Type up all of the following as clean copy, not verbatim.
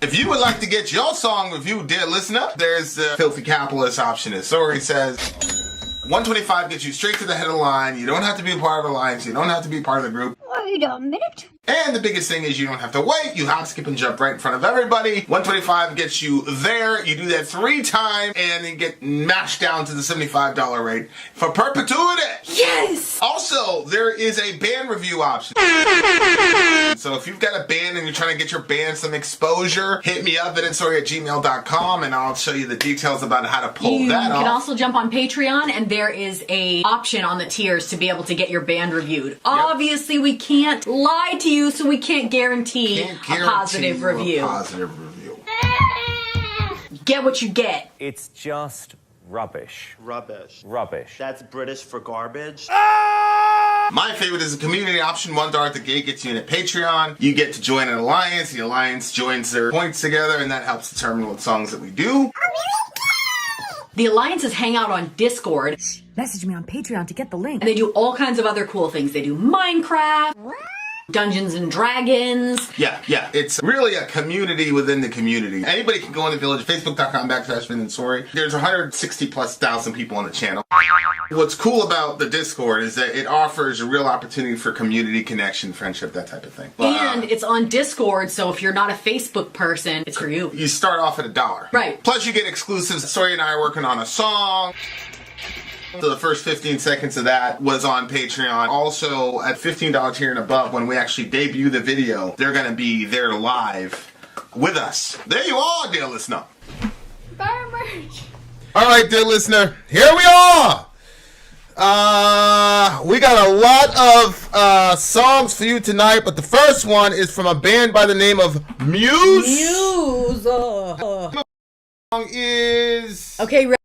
If you would like to get your song reviewed, dear listener, there's the Filthy Capitalist option. As Sori says, 125 gets you straight to the head of the line. You don't have to be a part of the alliance. You don't have to be part of the group. Wait a minute. And the biggest thing is you don't have to wait. You hop, skip, and jump right in front of everybody. 125 gets you there. You do that 3 times, and then get mashed down to the $75 rate for perpetuity. Yes! Also, there is a band review option. So if you've got a band and you're trying to get your band some exposure, hit me up at vinsori@gmail.com, and I'll show you the details about how to pull that off. You can also jump on Patreon, and there is a option on the tiers to be able to get your band reviewed. Yep. Obviously, we can't lie to you, so we can't guarantee a positive review. Get what you get. It's just rubbish. Rubbish. Rubbish. That's British for garbage. My favorite is the community option. $1 at the gate gets you in a Patreon. You get to join an alliance. The alliance joins their points together, and that helps determine what songs that we do. The alliances hang out on Discord. Message me on Patreon to get the link. And they do all kinds of other cool things. They do Minecraft, Dungeons and Dragons. Yeah. It's really a community within the community. Anybody can go in the village, facebook.com/Vin and Sori. There's 160,000+ people on the channel. What's cool about the Discord is that it offers a real opportunity for community connection, friendship, that type of thing. And it's on Discord, so if you're not a Facebook person, it's for you. You start off at $1. Right. Plus you get exclusives. Sori and I are working on a song. So the first 15 seconds of that was on Patreon. Also, at $15 tier and above, when we actually debut the video, they're going to be there live with us. There you are, dear listener. Farmers. All right, dear listener, here we are. We got a lot of songs for you tonight, but the first one is from a band by the name of Muse. The song is... Okay, ready?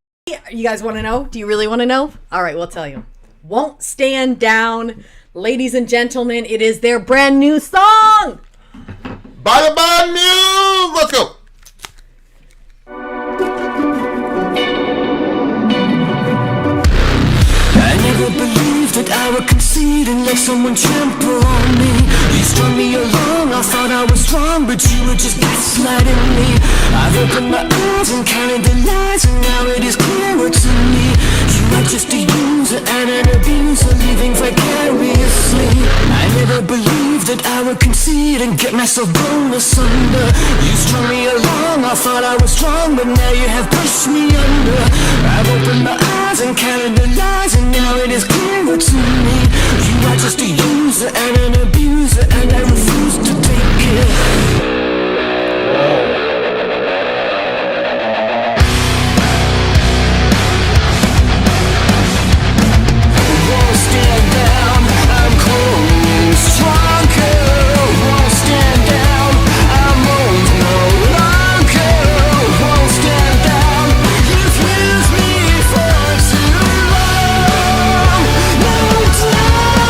You guys want to know? Do you really want to know? All right, we'll tell you. Won't Stand Down. Ladies and gentlemen, it is their brand new song. By the band Muse. Let's go. I never believed that I would concede and let someone trample on me. You strung me along, I thought I was strong, but you were just gaslighting me. I've opened my eyes and counted the lies, and now it is clearer to me. You are just a user and an abuser, living vicariously. I never believed that I would concede and get myself blown asunder. You strung me along, I thought I was strong, but now you have pushed me under. I've opened my eyes and counted the lies, and now it is clearer to me. You are just a user and an abuser, and I refuse to take it. Won't stand down, I'm growing stronger. Won't stand down, I'm old no longer. Won't stand down, you've used me for too long. No time.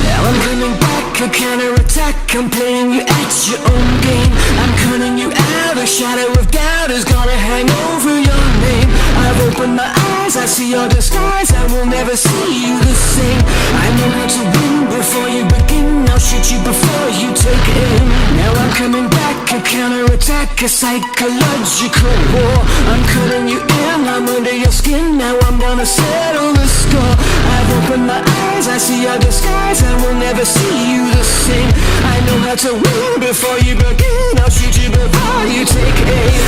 Now I'm coming back, a counterattack. I'm playing you at your own game. I'm cutting you out, a shadow of doubt is gonna hang over your name. I've opened my eyes, I see your disguise, I will never see you the same. I know how to win before you begin, I'll shoot you before you take aim. Now I'm coming back, a counterattack, a psychological war. I'm cutting you in, I'm under your skin, now I'm gonna settle the score. I've opened my eyes, I see your disguise, I will never see you the same. I know how to win before you begin, I'll shoot you before you take aim.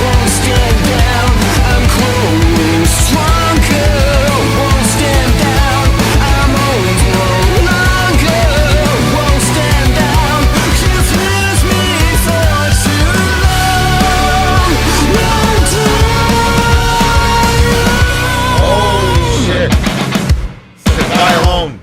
Won't stand down, I'm growing stronger. Won't stand down, I'm old no longer. Won't stand down, you've used me for too long. No time. Holy shit. Die alone.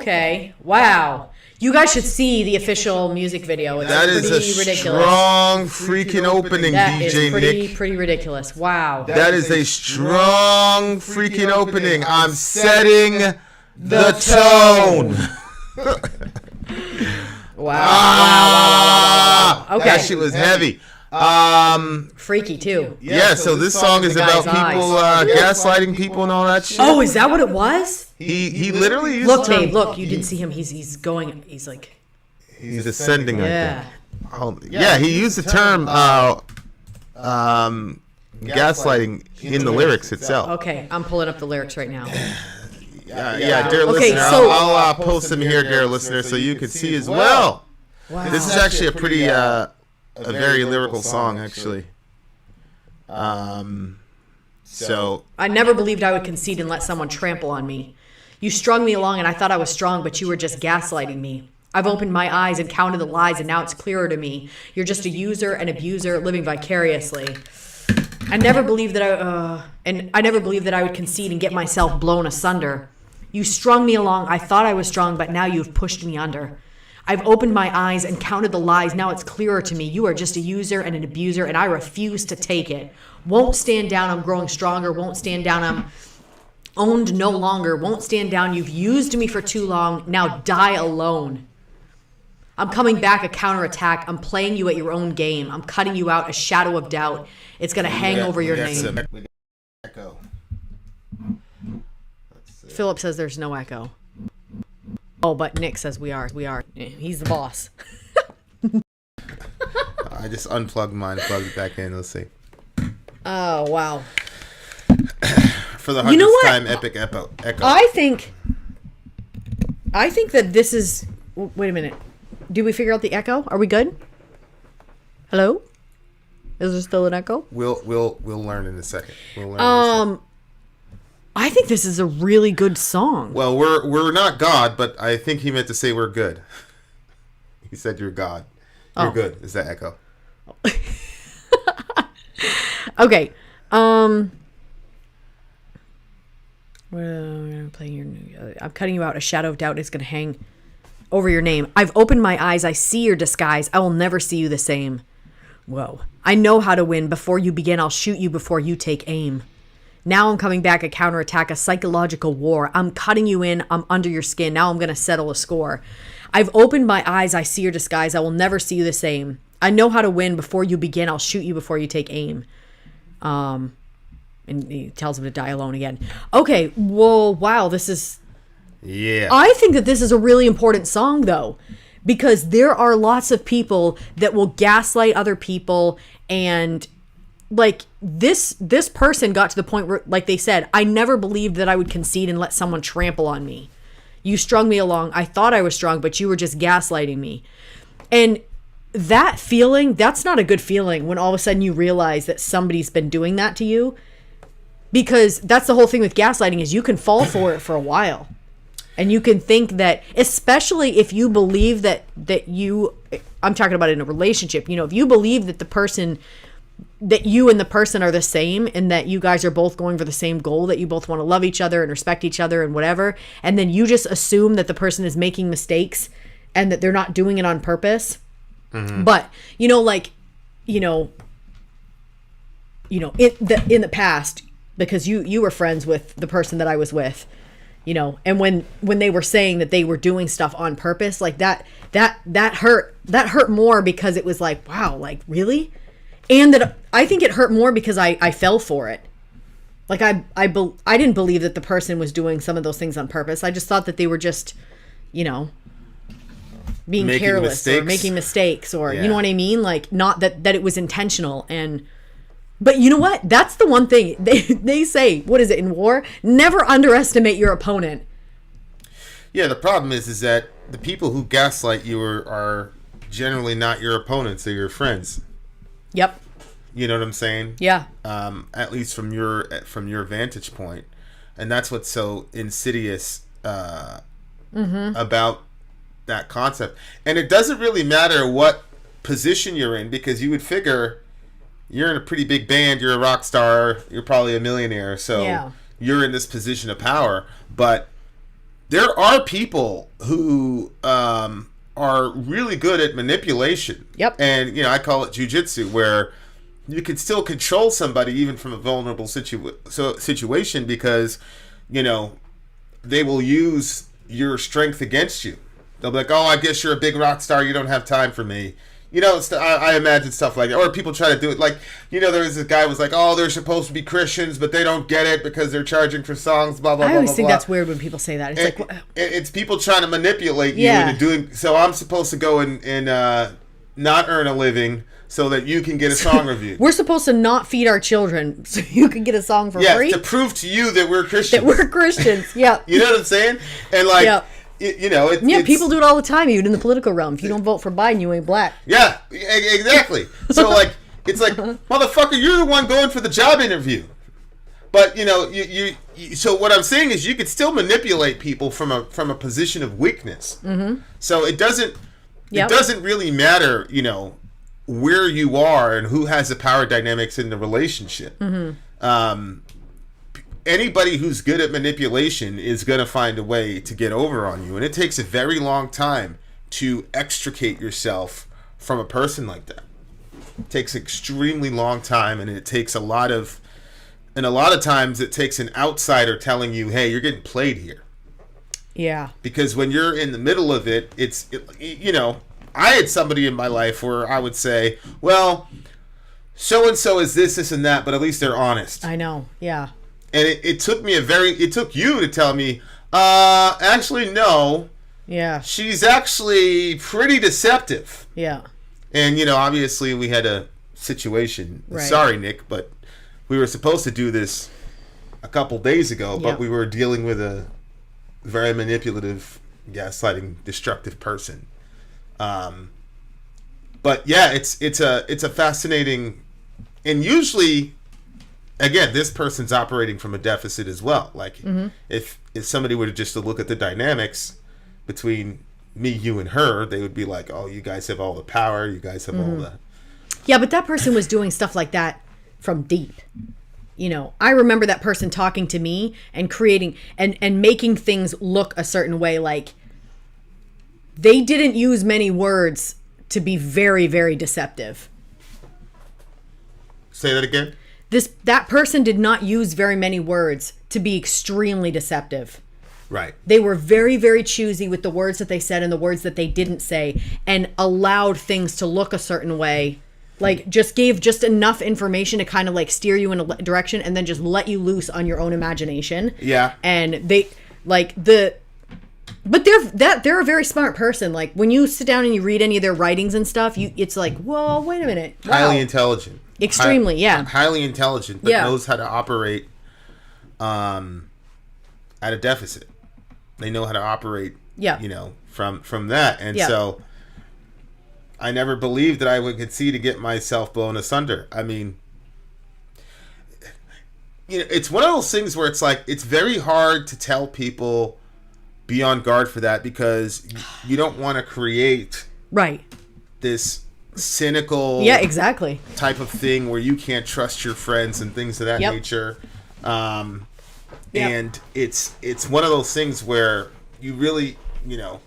Okay. Wow. You guys should see the official music video. It's That is a ridiculous. strong freaking opening, That DJ is Nick. pretty ridiculous. Wow. That is a strong freaking opening. I'm setting the tone. Wow. Okay. That shit was heavy. Freaky too. Yeah, so this song is about people gaslighting people and all that shit. Oh, is that what it was? He literally used Look, the term- babe, look, you didn't see him. He's going, he's like, He's ascending, I yeah. think. Yeah, he used the term gaslighting in the lyrics itself. Okay, I'm pulling up the lyrics right now. Yeah, dear Okay, listener, so- I'll post them here, dear listener, so you can see as well. Wow. This is actually a pretty, a very lyrical song, actually. So I never believed I would concede and let someone trample on me. You strung me along and I thought I was strong, but you were just gaslighting me. I've opened my eyes and counted the lies, and now it's clearer to me. You're just a user and abuser living vicariously. I never believed that I would concede and get myself blown asunder. You strung me along. I thought I was strong, but now you've pushed me under. I've opened my eyes and counted the lies. Now it's clearer to me. You are just a user and an abuser, and I refuse to take it. Won't stand down. I'm growing stronger. Won't stand down. I'm owned no longer. Won't stand down. You've used me for too long. Now die alone. I'm coming back a counterattack. I'm playing you at your own game. I'm cutting you out, a shadow of doubt. It's going to hang over your name. Echo. Philip says there's no echo. Oh, but Nick says we are. We are. He's the boss. I just unplugged mine, plugged it back in. Let's see. Oh, wow. For the 100th You know what? time, epic echo. I think that this is... Wait a minute. Did we figure out the echo? Are we good? Hello? Is there still an echo? We'll learn in a second. We'll learn in a second. I think this is a really good song. Well, we're not God, but I think he meant to say we're good. He said you're God. You're good. Is that echo? Okay. We're playing your. I'm cutting you out. A shadow of doubt is going to hang over your name. I've opened my eyes. I see your disguise. I will never see you the same. Whoa. I know how to win. Before you begin, I'll shoot you before you take aim. Now I'm coming back, a counterattack, a psychological war. I'm cutting you in. I'm under your skin. Now I'm going to settle a score. I've opened my eyes. I see your disguise. I will never see you the same. I know how to win. Before you begin, I'll shoot you before you take aim. And he tells him to die alone again. Okay, whoa, wow, this is... Yeah. I think that this is a really important song, though, because there are lots of people that will gaslight other people, and like this person got to the point where, like they said, I never believed that I would concede and let someone trample on me. You strung me along. I thought I was strong, but you were just gaslighting me. And that feeling, that's not a good feeling when all of a sudden you realize that somebody's been doing that to you. Because that's the whole thing with gaslighting, is you can fall for it for a while. And you can think that, especially if you believe that you, I'm talking about in a relationship, you know, if you believe that the person, that you and the person are the same, and that you guys are both going for the same goal, that you both want to love each other and respect each other and whatever, and then you just assume that the person is making mistakes and that they're not doing it on purpose. Mm-hmm. But, you know, like, you know, in the past, because you were friends with the person that I was with, you know, and when they were saying that they were doing stuff on purpose, like that hurt more, because it was like, wow, like, really? And that I think it hurt more because I fell for it. Like I didn't believe that the person was doing some of those things on purpose. I just thought that they were just, you know, being careless or making mistakes, or you know what I mean? Like, not that it was intentional. But you know what? That's the one thing they say, what is it in war? Never underestimate your opponent. Yeah, the problem is that the people who gaslight you are generally not your opponents, they're your friends. Yep. You know what I'm saying? Yeah. At least from your vantage point. And that's what's so insidious about that concept. And it doesn't really matter what position you're in, because you would figure you're in a pretty big band, you're a rock star, you're probably a millionaire, so you're in this position of power. But there are people who are really good at manipulation. Yep. And, you know, I call it jujitsu, where you can still control somebody even from a vulnerable situation because, you know, they will use your strength against you. They'll be like, oh, I guess you're a big rock star. You don't have time for me. You know, I imagine stuff like that. Or people try to do it. Like, you know, there was this guy who was like, oh, they're supposed to be Christians, but they don't get it because they're charging for songs, blah, blah, blah, I always blah, think blah. that's weird when people say that. It's like, It's people trying to manipulate you Yeah. into doing... So I'm supposed to go and not earn a living so that you can get a song reviewed. we're supposed to not feed our children so you can get a song for free? To prove to you that we're Christians. That we're Christians, yeah. You know what I'm saying? And like... Yeah. You know, Yeah, people do it all the time, even in the political realm. If you don't vote for Biden, you ain't black. Yeah, exactly. So, like, it's like, motherfucker, you're the one going for the job interview. But, you know, you so what I'm saying is you could still manipulate people from a position of weakness. Mm-hmm. So it doesn't really matter, you know, where you are and who has the power dynamics in the relationship. Mm-hmm. Anybody who's good at manipulation is going to find a way to get over on you. And it takes a very long time to extricate yourself from a person like that. It takes an extremely long time, and it takes a lot of times it takes an outsider telling you, hey, you're getting played here. Yeah. Because when you're in the middle of it, you know, I had somebody in my life where I would say, well, so-and-so is this and that, but at least they're honest. I know, yeah. And it took you to tell me, actually, no. Yeah. She's actually pretty deceptive. Yeah. And, you know, obviously we had a situation. Right. Sorry, Nick, but we were supposed to do this a couple days ago, but we were dealing with a very manipulative, gaslighting, destructive person. But yeah, it's a fascinating, and usually, again, this person's operating from a deficit as well. Like, if somebody were to just to look at the dynamics between me, you, and her, they would be like, oh, you guys have all the power, you guys have all the... Yeah, but that person was doing stuff like that from deep. You know, I remember that person talking to me and creating and making things look a certain way. Like, they didn't use many words to be very, very deceptive. Say that again? That person did not use very many words to be extremely deceptive. Right. They were very, very choosy with the words that they said and the words that they didn't say, and allowed things to look a certain way. Like, just gave just enough information to kind of like steer you in a direction, and then just let you loose on your own imagination. Yeah. And they but they're a very smart person. Like, when you sit down and you read any of their writings and stuff, it's like, whoa, wait a minute. Wow. Highly intelligent. Extremely, yeah. Highly intelligent, but knows how to operate at a deficit. They know how to operate, you know, from that. And so I never believed that I would concede to get myself blown asunder. I mean, you know, it's one of those things where it's like, it's very hard to tell people be on guard for that, because you don't want to create this cynical exactly type of thing where you can't trust your friends and things of that nature. And it's one of those things where you really, you know,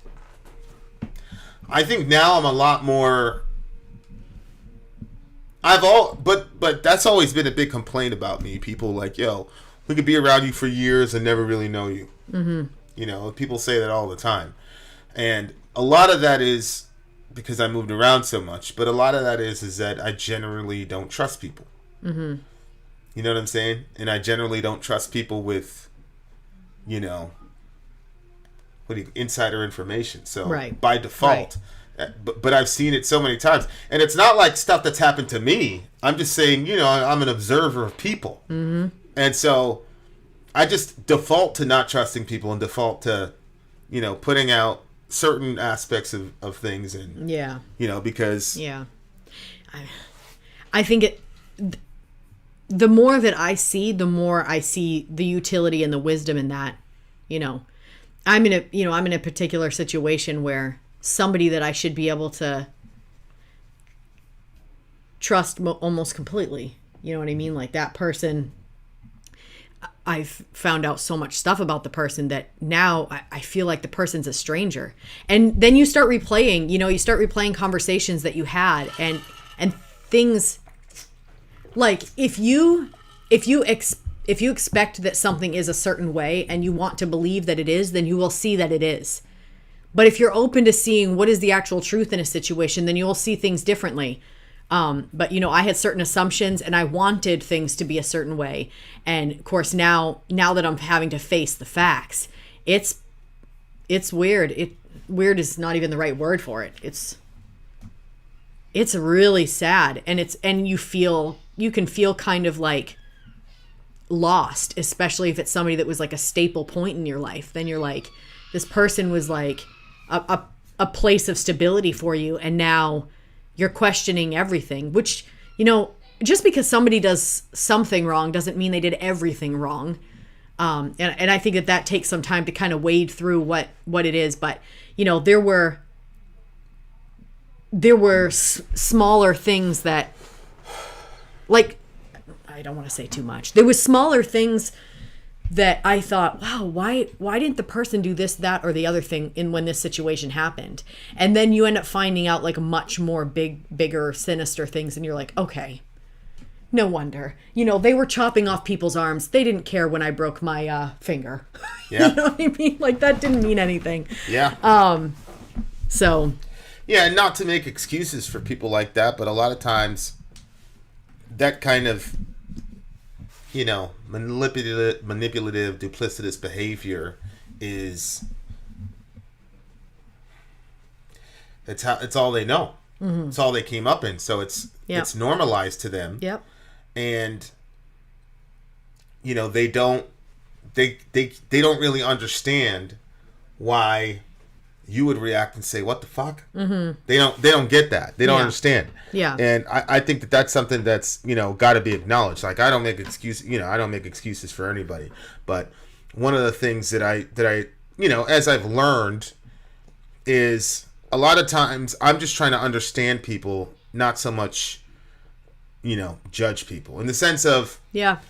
I think now I'm a lot more, but that's always been a big complaint about me. People like, yo, we could be around you for years and never really know you. Mm-hmm. You know, people say that all the time. And a lot of that is because I moved around so much, but a lot of that is that I generally don't trust people. Mm-hmm. You know what I'm saying? And I generally don't trust people with, you know, insider information. So by default, but I've seen it so many times, and it's not like stuff that's happened to me. I'm just saying, you know, I'm an observer of people. Mm-hmm. And so I just default to not trusting people and default to, you know, putting out certain aspects of things, and you know, because I think the more that I see, the more I see the utility and the wisdom in that. You know, I'm in a particular situation where somebody that I should be able to trust almost completely, you know what I mean? Like, that person, I've found out so much stuff about the person that now I feel like the person's a stranger. And then you start replaying, you start replaying conversations that you had and things like if you expect that something is a certain way and you want to believe that it is, then you will see that it is. But if you're open to seeing what is the actual truth in a situation, then you will see things differently. But I had certain assumptions and I wanted things to be a certain way. And of course, now that I'm having to face the facts, it's weird. Weird is not even the right word for it. It's really sad. And you can feel kind of like lost, especially if it's somebody that was like a staple point in your life. Then you're like, this person was like a place of stability for you. And now you're questioning everything, which, just because somebody does something wrong doesn't mean they did everything wrong. And I think that takes some time to kind of wade through what it is. But, there were smaller things that, like, I don't want to say too much. There was smaller things that I thought, wow, why didn't the person do this, that, or the other thing when this situation happened? And then you end up finding out like much more bigger, sinister things. And you're like, okay, no wonder. They were chopping off people's arms. They didn't care when I broke my finger. Yeah. You know what I mean? Like that didn't mean anything. Yeah. So. Yeah, not to make excuses for people like that, but a lot of times that kind of, manipulative, duplicitous behavior it's all they know. Mm-hmm. It's all they came up in. So it's normalized to them. Yep. And they don't really understand why you would react and say, what the fuck? Mm-hmm. They don't get that. They don't understand. Yeah. And I think that that's something that's, got to be acknowledged. Like, I don't make excuses for anybody. But one of the things that I as I've learned is a lot of times I'm just trying to understand people, not so much, judge people in the sense of,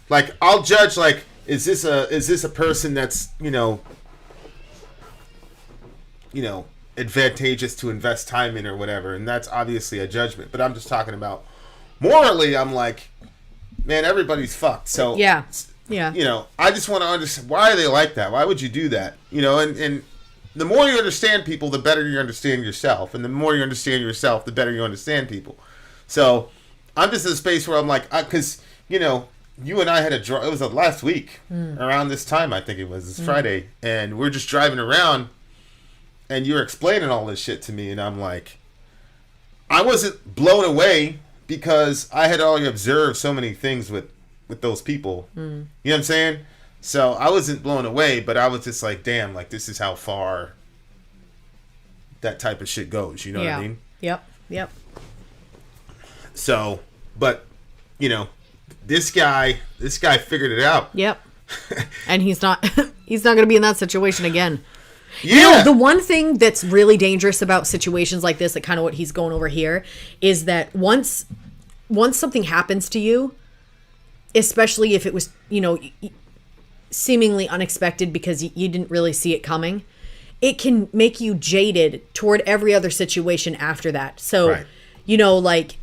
like, I'll judge, like, is this a person that's, advantageous to invest time in or whatever, and that's obviously a judgment. But I'm just talking about morally. I'm like, man, everybody's fucked. So I just want to understand, why are they like that? Why would you do that? And the more you understand people, the better you understand yourself, and the more you understand yourself, the better you understand people. So I'm just in a space where I'm like, because you and I had it was last week around this time, I think it was. It's Friday, and we're just driving around. And you're explaining all this shit to me, and I'm like, I wasn't blown away because I had already observed so many things with those people. You know what I'm saying? So I wasn't blown away, but I was just like, damn, like, this is how far that type of shit goes. You know what I mean? Yep. So, but, this guy figured it out. Yep. And he's not going to be in that situation again. Yeah. The one thing that's really dangerous about situations like this, like kind of what he's going over here, is that once something happens to you, especially if it was, seemingly unexpected because you didn't really see it coming, it can make you jaded toward every other situation after that. So, right. Like,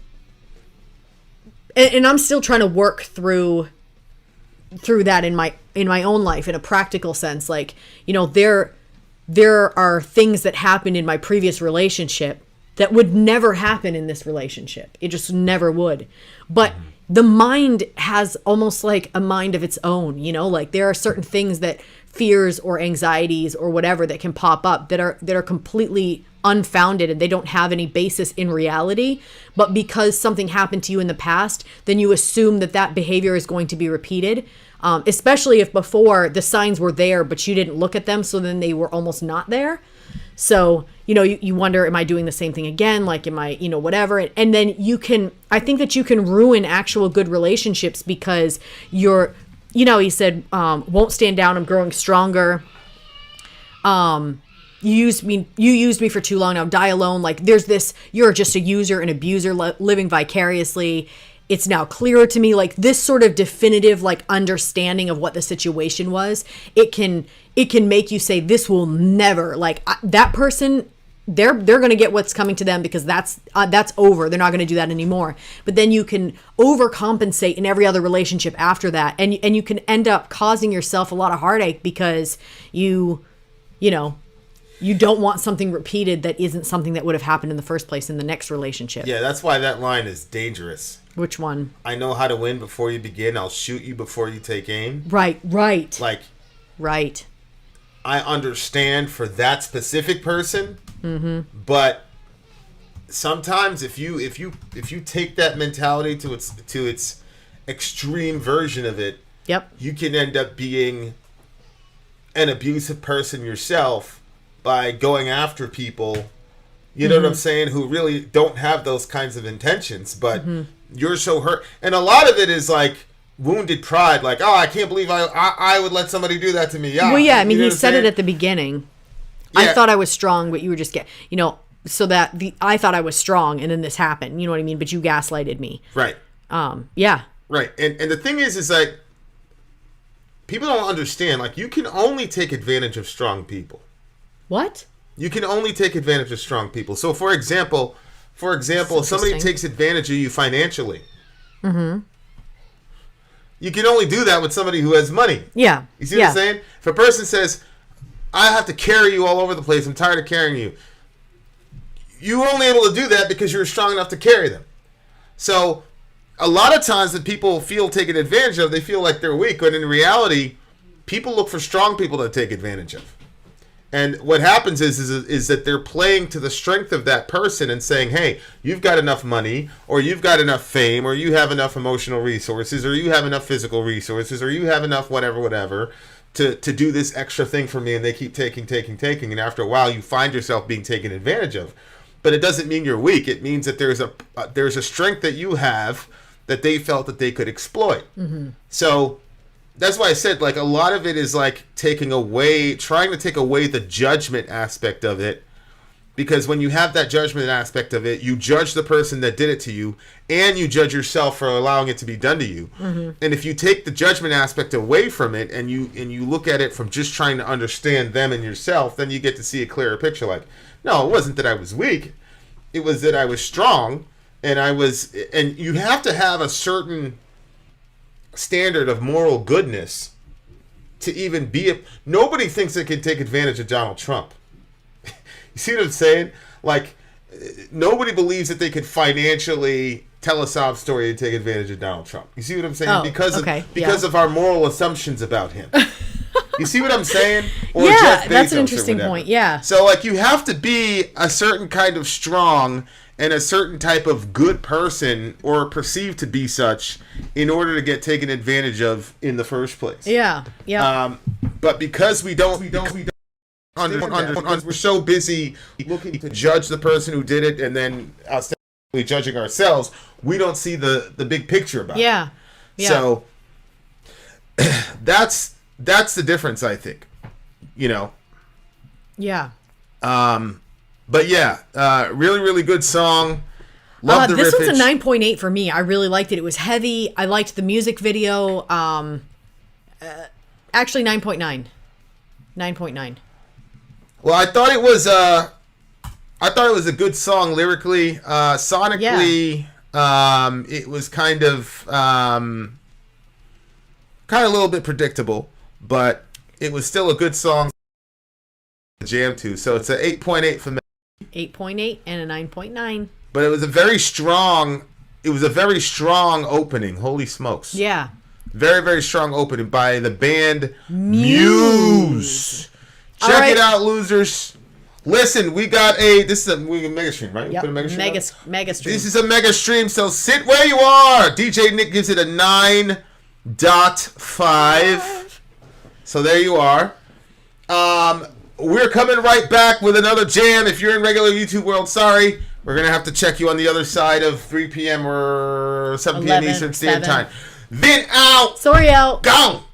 and I'm still trying to work through that in my own life in a practical sense. Like, there are things that happened in my previous relationship that would never happen in this relationship. It just never would. But the mind has almost like a mind of its own, like there are certain things that fears or anxieties or whatever that can pop up that are completely unfounded and they don't have any basis in reality. But because something happened to you in the past, then you assume that behavior is going to be repeated. Especially if before the signs were there, but you didn't look at them. So then they were almost not there. So, you wonder, am I doing the same thing again? Like, am I, whatever. And then I think that you can ruin actual good relationships because he said, won't stand down. I'm growing stronger. You used me for too long. Now die alone. Like there's this, you're just a user and abuser living vicariously. it's now clearer to me. Like this sort of definitive like understanding of what the situation was, it can make you say this will never, like that person, they're going to get what's coming to them because that's over. They're not going to do that anymore. But then you can overcompensate in every other relationship after that, and you can end up causing yourself a lot of heartache because you don't want something repeated that isn't something that would have happened in the first place in the next relationship. Yeah, that's why that line is dangerous. Which one? I know how to win before you begin. I'll shoot you before you take aim. Right. Like, right. I understand for that specific person, but sometimes if you take that mentality to its extreme version of it, you can end up being an abusive person yourself by going after people, you know what I'm saying, who really don't have those kinds of intentions, but you're so hurt. And a lot of it is like wounded pride, like, oh, I can't believe I would let somebody do that to me. Yeah. Well, yeah, I mean, you know he said it at the beginning. Yeah. I thought I was strong, but you were just so that I thought I was strong, and then this happened. You know what I mean? But you gaslighted me. Right. Yeah. Right. And the thing is like, people don't understand, like, you can only take advantage of strong people. What? You can only take advantage of strong people. So, for example, if somebody takes advantage of you financially, you can only do that with somebody who has money. Yeah. You see what I'm saying? If a person says, I have to carry you all over the place, I'm tired of carrying you, you're only able to do that because you're strong enough to carry them. So, a lot of times that people feel taken advantage of, they feel like they're weak, but in reality, people look for strong people to take advantage of. And what happens is that they're playing to the strength of that person and saying, hey, you've got enough money, or you've got enough fame, or you have enough emotional resources, or you have enough physical resources, or you have enough whatever to do this extra thing for me. And they keep taking. And after a while, you find yourself being taken advantage of. But it doesn't mean you're weak. It means that there's a strength that you have that they felt that they could exploit. So that's why I said, like, a lot of it is like trying to take away the judgment aspect of it, because when you have that judgment aspect of it, you judge the person that did it to you, and you judge yourself for allowing it to be done to you. And if you take the judgment aspect away from it, and you look at it from just trying to understand them and yourself, then you get to see a clearer picture. Like, no, it wasn't that I was weak; it was that I was strong, and you have to have a certain standard of moral goodness to even be nobody thinks they can take advantage of Donald Trump. You see what I'm saying? Like, nobody believes that they could financially tell a sob story and take advantage of Donald Trump. You see what I'm saying? Because of our moral assumptions about him. You see what I'm saying? Or yeah, that's an interesting point. Yeah. So, like, you have to be a certain kind of strong and a certain type of good person, or perceived to be such, in order to get taken advantage of in the first place. Yeah. But because we're so busy looking to judge the person who did it, and then ostensibly judging ourselves, we don't see the big picture about it. Yeah. So that's the difference, I think. Yeah. But yeah, really, really good song. Love the this riffage. one's a 9.8 for me. I really liked it. It was heavy. I liked the music video. Actually, 9.9. 9.9. Well, I thought it was a good song lyrically. Sonically, it was kind of a little bit predictable, but it was still a good song to jam to. So it's an 8.8 for me. 8.8 and a 9.9. But it was a very strong opening. Holy smokes. Yeah. Very, very strong opening by the band Muse. Check it out, losers. Listen, we got this is a mega stream, right? Yep. Put a mega stream mega stream. This is a mega stream, so sit where you are. DJ Nick gives it a 9.5. So there you are. We're coming right back with another jam. If you're in regular YouTube world, sorry. We're going to have to check you on the other side of 3 p.m. or 7 p.m. Eastern Standard Time. Vin out. Sori out. Gone.